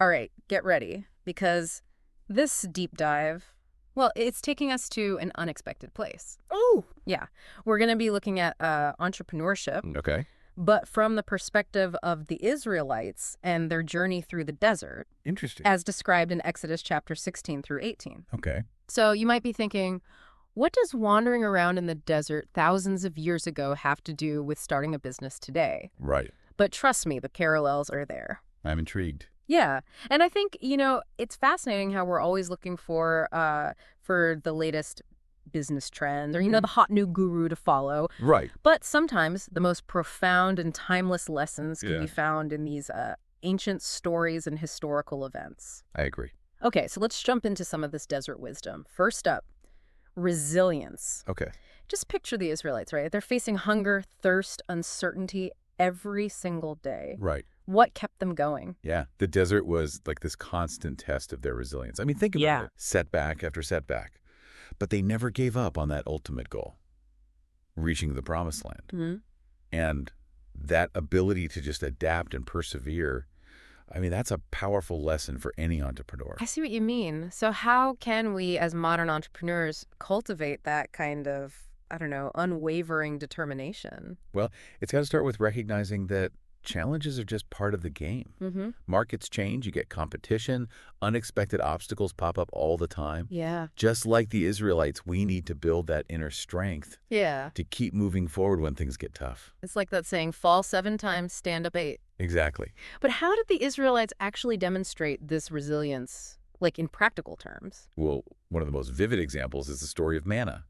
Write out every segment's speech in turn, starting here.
All right, get ready, because this deep dive, well, it's taking us to an unexpected place. Oh, Yeah, we're going to be looking at entrepreneurship, okay. but from the perspective of the Israelites and their journey through the desert, Interesting. as described in Exodus chapter 16 through 18. Okay. So you might be thinking, what does wandering around in the desert thousands of years ago have to do with starting a business today? Right. But trust me, the parallels are there. I'm intrigued. Yeah. And I think, it's fascinating how we're always looking for the latest business trend or, the hot new guru to follow. Right. But sometimes the most profound and timeless lessons can Yeah. be found in these ancient stories and historical events. I agree. Okay, so let's jump into some of this desert wisdom. First up, resilience. Okay. Just picture the Israelites, right? They're facing hunger, thirst, uncertainty every single day. Right. What kept them going? Yeah. The desert was like this constant test of their resilience. I mean, think about it. Setback after setback. But they never gave up on that ultimate goal, reaching the promised land. Mm-hmm. And that ability to just adapt and persevere, I mean, that's a powerful lesson for any entrepreneur. I see what you mean. So how can we, as modern entrepreneurs, cultivate that kind of, unwavering determination? Well, it's got to start with recognizing that challenges are just part of the game. Mm-hmm. Markets change, you get competition, unexpected obstacles pop up all the time. Yeah. Just like the Israelites, we need to build that inner strength Yeah. to keep moving forward when things get tough. It's like that saying, fall 7 times, stand up 8. Exactly. But how did the Israelites actually demonstrate this resilience, like in practical terms? Well, one of the most vivid examples is the story of manna.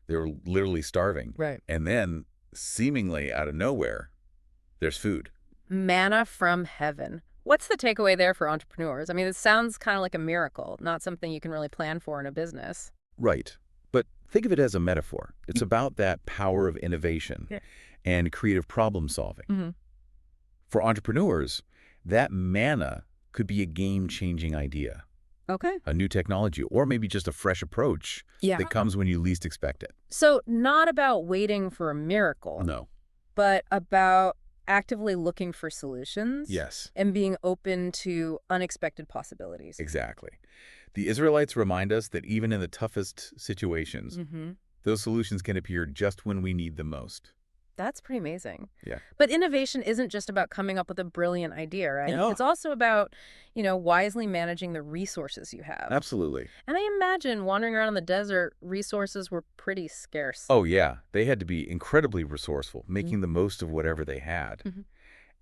They were literally starving. Right. And then, seemingly out of nowhere, there's food. Manna from heaven. What's the takeaway there for entrepreneurs? I mean, it sounds kind of like a miracle, not something you can really plan for in a business. Right. But think of it as a metaphor. It's about that power of innovation and creative problem solving. Mm-hmm. For entrepreneurs, that manna could be a game-changing idea, Okay. a new technology, or maybe just a fresh approach that comes when you least expect it. So not about waiting for a miracle, No. but about actively looking for solutions. Yes, And being open to unexpected possibilities. exactly. The Israelites remind us that even in the toughest situations, Mm-hmm. those solutions can appear just when we need them most. That's pretty amazing. Yeah. But innovation isn't just about coming up with a brilliant idea, right? No. It's also about, wisely managing the resources you have. Absolutely. And I imagine wandering around in the desert, resources were pretty scarce. Oh, yeah. They had to be incredibly resourceful, making the most of whatever they had. Mhm.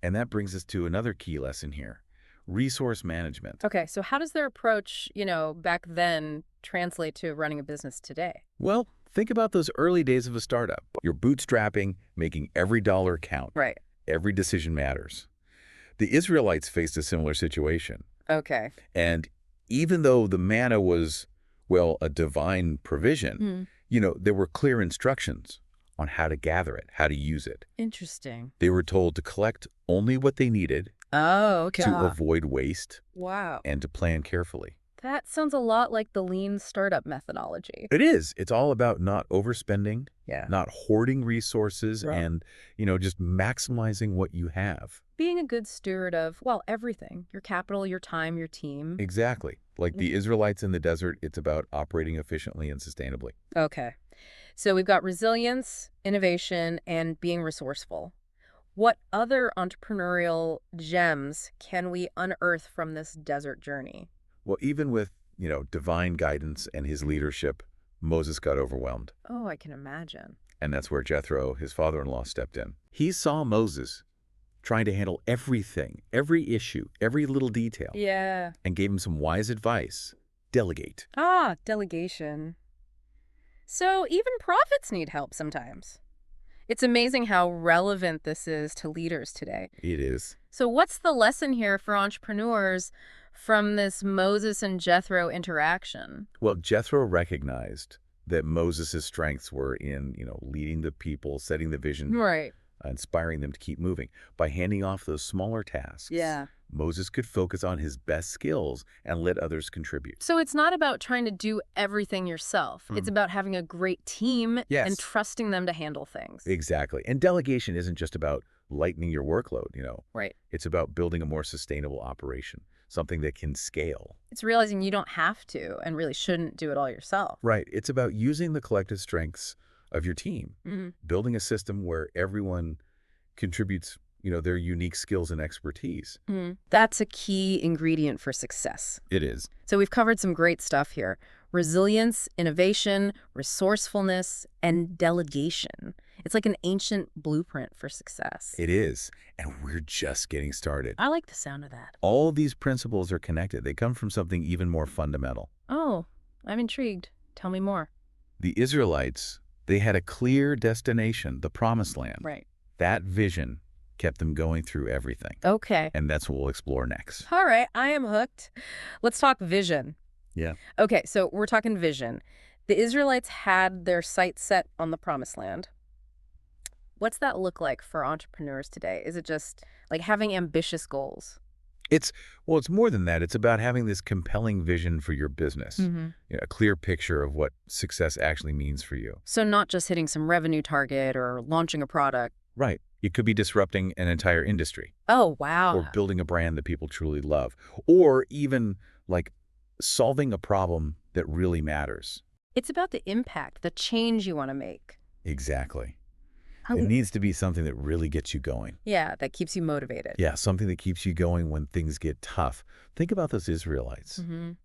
And that brings us to another key lesson here, resource management. Okay, so how does their approach, back then translate to running a business today? Well, think about those early days of a startup. You're bootstrapping, making every dollar count. Right. Every decision matters. The Israelites faced a similar situation. Okay. And even though the manna was, well, a divine provision, there were clear instructions on how to gather it, how to use it. Interesting. They were told to collect only what they needed, Oh, okay. to avoid waste, Wow. and to plan carefully. That sounds a lot like the lean startup methodology. It is. It's all about not overspending, Yeah. not hoarding resources, Right. and, just maximizing what you have. Being a good steward of, well, everything. Your capital, your time, your team. Exactly. Like the Israelites in the desert, it's about operating efficiently and sustainably. Okay. So we've got resilience, innovation, and being resourceful. What other entrepreneurial gems can we unearth from this desert journey? Well, even with, divine guidance and his leadership, Moses got overwhelmed. Oh, I can imagine. And that's where Jethro, his father-in-law, stepped in. He saw Moses trying to handle everything, every issue, every little detail, Yeah. and gave him some wise advice. Delegate. Ah, delegation. So even prophets need help sometimes. It's amazing how relevant this is to leaders today. It is. So what's the lesson here for entrepreneurs from this Moses and Jethro interaction? Well, Jethro recognized that Moses' strengths were in, leading the people, setting the vision, Right. inspiring them to keep moving. By handing off those smaller tasks, Yeah. Moses could focus on his best skills and let others contribute. So it's not about trying to do everything yourself. It's about having a great team Yes. and trusting them to handle things. Exactly. And delegation isn't just about lightening your workload, Right. It's about building a more sustainable operation. something that can scale. It's realizing you don't have to and really shouldn't do it all yourself. Right. It's about using the collective strengths of your team, Hmm. building a system where everyone contributes, their unique skills and expertise. That's a key ingredient for success. It is. So we've covered some great stuff here. Resilience, innovation, resourcefulness, and delegation. It's like an ancient blueprint for success. It is. And we're just getting started. I like the sound of that. All these principles are connected. They come from something even more fundamental. Oh, I'm intrigued. Tell me more. The Israelites, they had a clear destination, the Promised Land. Right. That vision kept them going through everything. Okay. And that's what we'll explore next. All right, I am hooked. Let's talk vision. Yeah. Okay, so we're talking vision. The Israelites had their sights set on the Promised Land. What's that look like for entrepreneurs today? Is it just like having ambitious goals? It's more than that. It's about having this compelling vision for your business, a clear picture of what success actually means for you. So not just hitting some revenue target or launching a product. Right. It could be disrupting an entire industry. Oh, wow. Or building a brand that people truly love. Or even like solving a problem that really matters. It's about the impact, the change you want to make. Exactly. It needs to be something that really gets you going. Yeah, that keeps you motivated. Yeah, something that keeps you going when things get tough. Think about those Israelites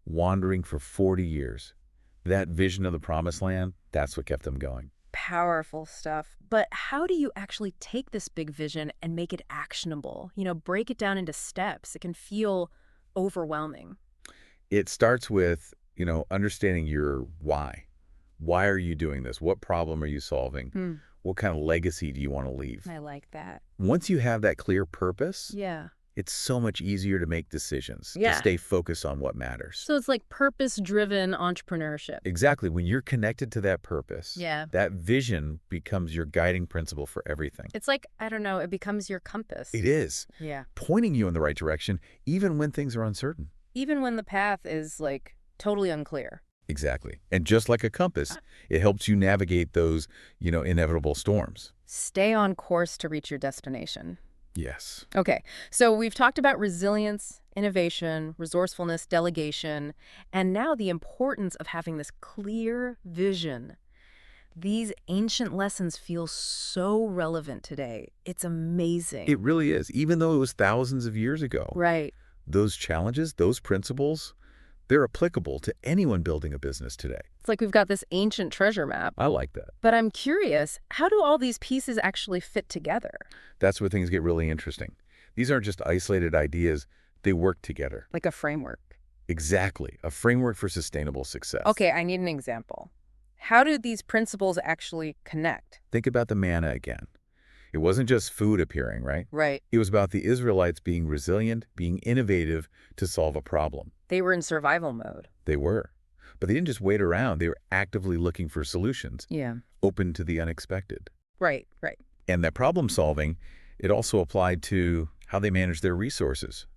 wandering for 40 years. That vision of the Promised Land, that's what kept them going. Powerful stuff. But how do you actually take this big vision and make it actionable? Break it down into steps. It can feel overwhelming. It starts with, understanding your why. Why are you doing this? What problem are you solving? What kind of legacy do you want to leave? I like that. Once you have that clear purpose, Yeah. it's so much easier to make decisions, Yeah. to stay focused on what matters. So it's like purpose-driven entrepreneurship. Exactly. When you're connected to that purpose, Yeah. that vision becomes your guiding principle for everything. It's like, I don't know, it becomes your compass. It is. Yeah. Pointing you in the right direction, even when things are uncertain. Even when the path is like totally unclear. Exactly. And just like a compass, it helps you navigate those, inevitable storms. Stay on course to reach your destination. Yes. Okay, so we've talked about resilience, innovation, resourcefulness, delegation, and now the importance of having this clear vision. These ancient lessons feel so relevant today. It's amazing. It really is. Even though it was thousands of years ago. Right. Those challenges, those principles, they're applicable to anyone building a business today. It's like we've got this ancient treasure map. I like that. But I'm curious, how do all these pieces actually fit together? That's where things get really interesting. These aren't just isolated ideas. They work together. Like a framework. Exactly. A framework for sustainable success. Okay, I need an example. How do these principles actually connect? Think about the manna again. It wasn't just food appearing, right? Right. It was about the Israelites being resilient, being innovative to solve a problem. They were in survival mode. They were. But they didn't just wait around. They were actively looking for solutions, Yeah. open to the unexpected. Right, right. And that problem solving, it also applied to how they managed their resources,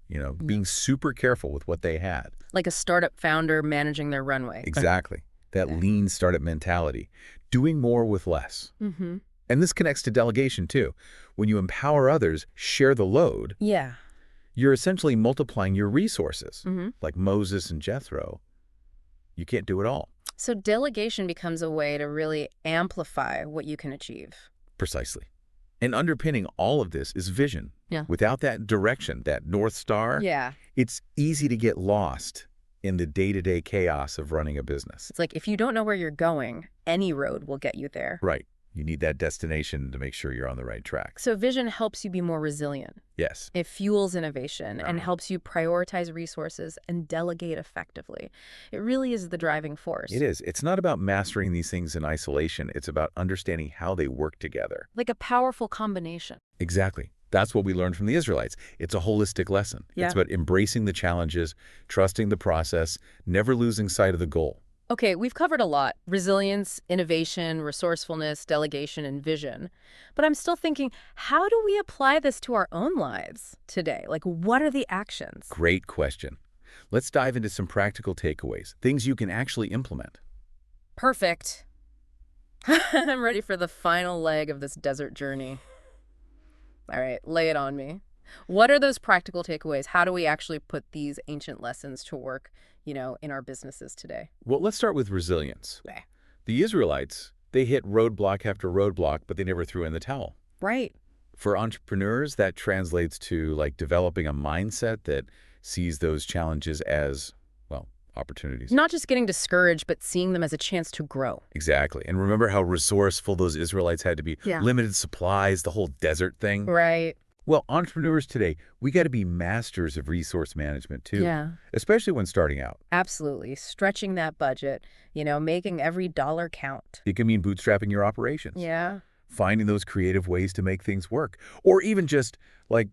being super careful with what they had. Like a startup founder managing their runway. Exactly. That lean startup mentality, doing more with less. Mm-hmm. And this connects to delegation too. When you empower others, share the load, Yeah. you're essentially multiplying your resources. Mm-hmm. Like Moses and Jethro, you can't do it all. So delegation becomes a way to really amplify what you can achieve. Precisely. And underpinning all of this is vision. Yeah. Without that direction, that North Star, Yeah. it's easy to get lost in the day-to-day chaos of running a business. It's like if you don't know where you're going, any road will get you there. Right. You need that destination to make sure you're on the right track. So vision helps you be more resilient. Yes. It fuels innovation and helps you prioritize resources and delegate effectively. It really is the driving force. It is. It's not about mastering these things in isolation. It's about understanding how they work together. Like a powerful combination. Exactly. That's what we learned from the Israelites. It's a holistic lesson. Yeah. It's about embracing the challenges, trusting the process, never losing sight of the goal. Okay, we've covered a lot. Resilience, innovation, resourcefulness, delegation, and vision. But I'm still thinking, how do we apply this to our own lives today? Like, what are the actions? Great question. Let's dive into some practical takeaways, things you can actually implement. Perfect. I'm ready for the final leg of this desert journey. All right, lay it on me. What are those practical takeaways? How do we actually put these ancient lessons to work, in our businesses today? Well, let's start with resilience. Okay. The Israelites, they hit roadblock after roadblock, but they never threw in the towel. Right. For entrepreneurs, that translates to like developing a mindset that sees those challenges as, well, opportunities. Not just getting discouraged, but seeing them as a chance to grow. Exactly. And remember how resourceful those Israelites had to be? Yeah. Limited supplies, the whole desert thing. Right. Well, entrepreneurs today, we got to be masters of resource management too. Yeah. Especially when starting out. Absolutely. Stretching that budget, making every dollar count. It can mean bootstrapping your operations. Yeah. Finding those creative ways to make things work. Or even just like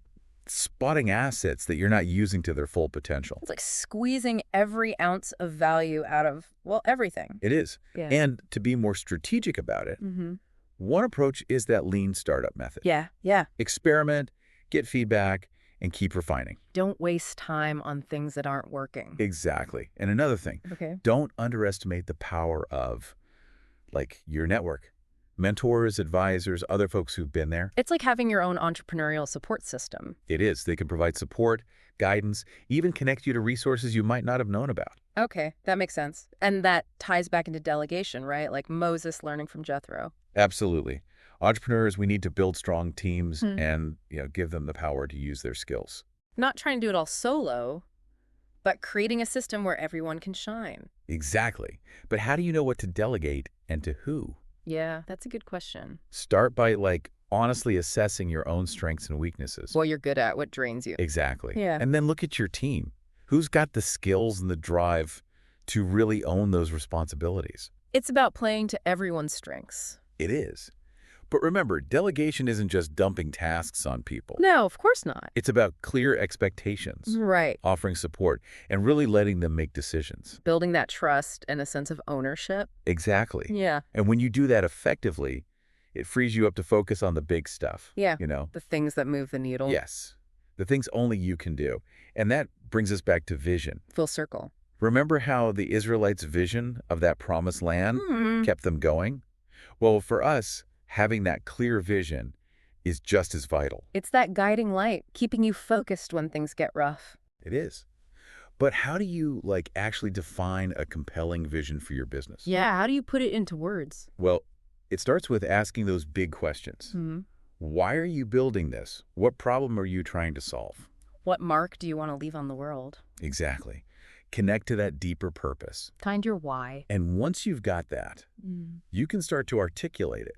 spotting assets that you're not using to their full potential. It's like squeezing every ounce of value out of, well, everything. It is. Yeah. And to be more strategic about it, Mm-hmm. one approach is that lean startup method. Yeah. Yeah. Experiment, get feedback, and keep refining. Don't waste time on things that aren't working. Exactly. And another thing, Okay. don't underestimate the power of like your network. Mentors, advisors, other folks who've been there. It's like having your own entrepreneurial support system. It is. They can provide support, guidance, even connect you to resources you might not have known about. Okay, that makes sense. And that ties back into delegation, right? Like Moses learning from Jethro. Absolutely. Entrepreneurs, we need to build strong teams Hmm. and give them the power to use their skills. Not trying to do it all solo, but creating a system where everyone can shine. Exactly. But how do you know what to delegate and to who? Yeah, that's a good question. Start by honestly assessing your own strengths and weaknesses. What you're good at, what drains you. Exactly. Yeah. And then look at your team. Who's got the skills and the drive to really own those responsibilities? It's about playing to everyone's strengths. It is. But remember, delegation isn't just dumping tasks on people. No, of course not. It's about clear expectations, Right. offering support, and really letting them make decisions. Building that trust and a sense of ownership. Exactly. Yeah. And when you do that effectively, it frees you up to focus on the big stuff. Yeah. You know? The things that move the needle. Yes. The things only you can do. And that brings us back to vision. Full circle. Remember how the Israelites' vision of that promised land kept them going? Well, for us, having that clear vision is just as vital. It's that guiding light, keeping you focused when things get rough. It is. But how do you actually define a compelling vision for your business? Yeah, how do you put it into words? Well, it starts with asking those big questions. Hmm. Why are you building this? What problem are you trying to solve? What mark do you want to leave on the world? Exactly. Connect to that deeper purpose. Find your why. And once you've got that, you can start to articulate it,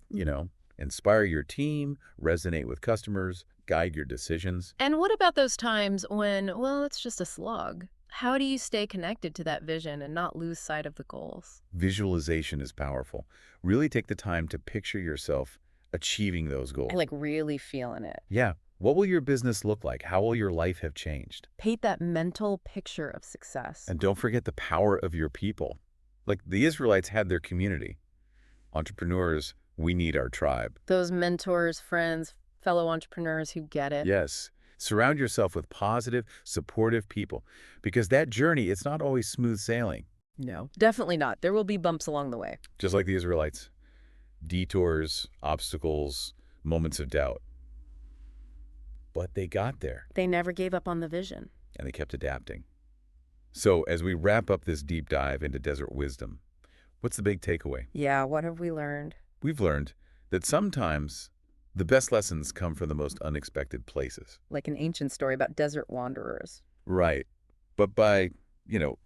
inspire your team, resonate with customers, guide your decisions. And what about those times when, well, it's just a slog? How do you stay connected to that vision and not lose sight of the goals? Visualization is powerful. Really take the time to picture yourself achieving those goals. And really feeling it. Yeah. What will your business look like? How will your life have changed? Paint that mental picture of success. And don't forget the power of your people. Like the Israelites had their community. Entrepreneurs, we need our tribe. Those mentors, friends, fellow entrepreneurs who get it. Yes. Surround yourself with positive, supportive people because that journey, it's not always smooth sailing. No, definitely not. There will be bumps along the way. Just like the Israelites. Detours, obstacles, moments of doubt. But they got there. They never gave up on the vision. And they kept adapting. So as we wrap up this deep dive into desert wisdom, what's the big takeaway? Yeah, what have we learned? We've learned that sometimes the best lessons come from the most unexpected places. Like an ancient story about desert wanderers. Right. But by,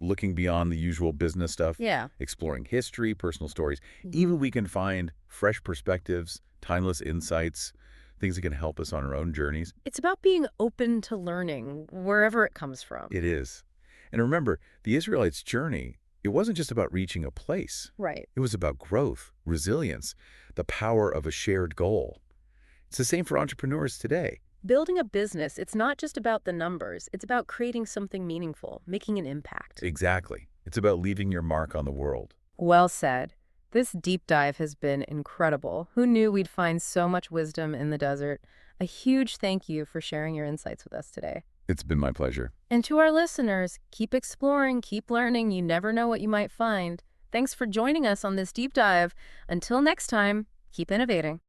looking beyond the usual business stuff, Yeah. exploring history, personal stories, even we can find fresh perspectives, timeless insights, things that can help us on our own journeys. It's about being open to learning wherever it comes from. It is. And remember, the Israelites' journey, it wasn't just about reaching a place. Right. It was about growth, resilience, the power of a shared goal. It's the same for entrepreneurs today. Building a business, it's not just about the numbers. It's about creating something meaningful, making an impact. Exactly. It's about leaving your mark on the world. Well said. This deep dive has been incredible. Who knew we'd find so much wisdom in the desert? A huge thank you for sharing your insights with us today. It's been my pleasure. And to our listeners, keep exploring, keep learning. You never know what you might find. Thanks for joining us on this deep dive. Until next time, keep innovating.